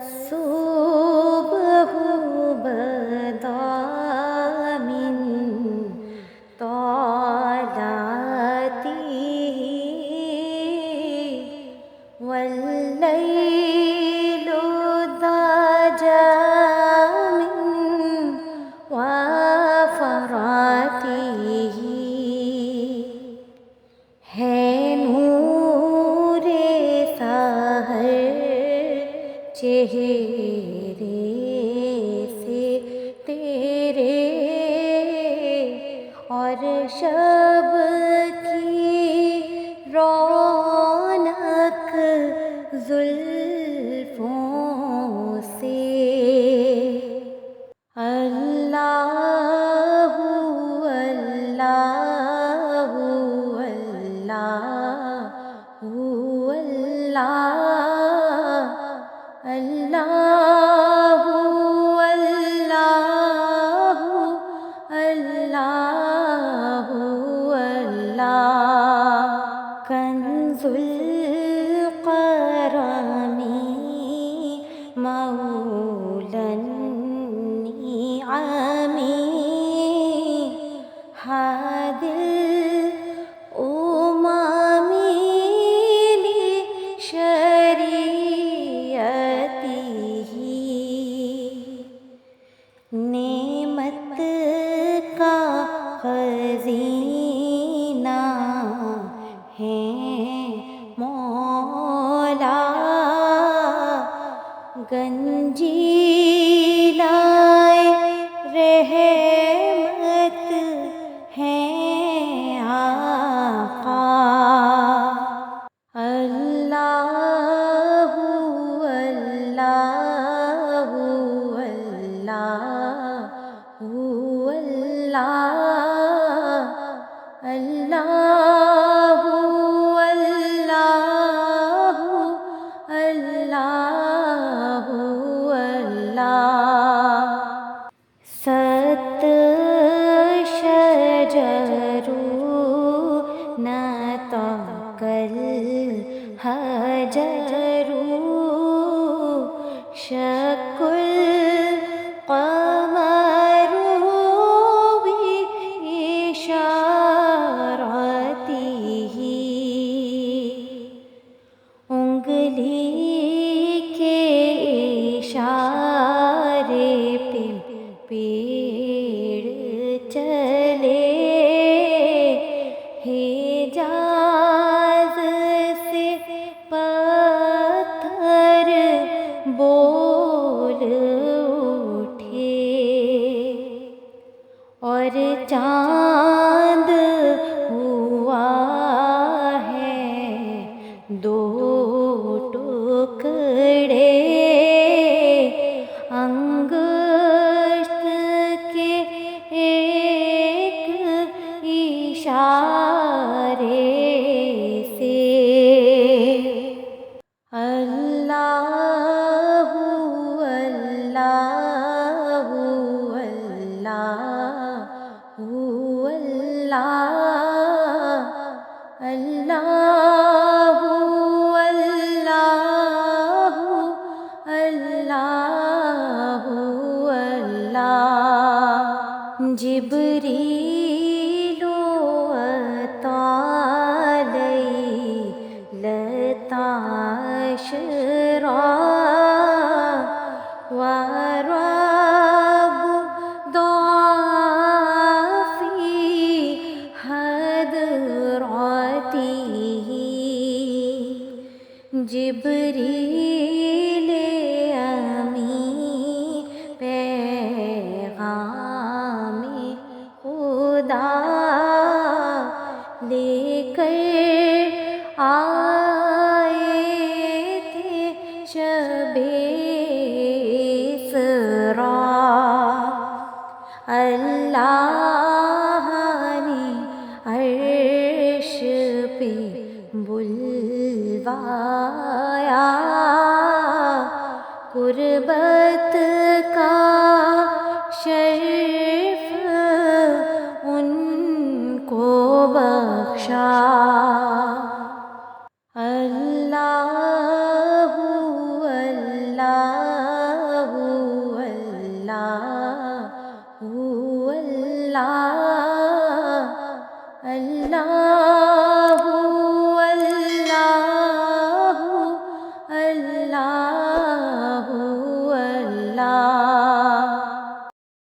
الصبح بدا من طلعته والليل ضجى من وفراته ہے نور سحر چہرے سے تیرے اور شب کی رونق زلفوں سے اللہ اللہ اللہ اللہ اللہ اللہ اللہ کنز القرم مولا النعم هادي الأمم لشريعته نعمت کا خزینہ ہے مولا گنجیلائے رحمت ہے آقا اللہ اللہ اللہ اللہ اللہ اللہ اللہ ست شجرو نطقل حجرو شکل قمر بإشارته انگلی کے اشارے پہ پیڑ چلے حجاز سے پتھر بول اٹھے اور چاند ہوا ہے دو ٹکڑے انگشت کے ایک اشارے سے اللہ اللہ اللہ اللہ اللہ اللہ جبریل عطا لیلۃ عاشوراء ورب ضاع في حضرته جبریل امی پیغام خدا لے کر آئے تھے شب اسراء اللہ نے عرش پہ بلوایا قربت کا شرف ان کو بخشا اللہ اللہ اللہ اللہ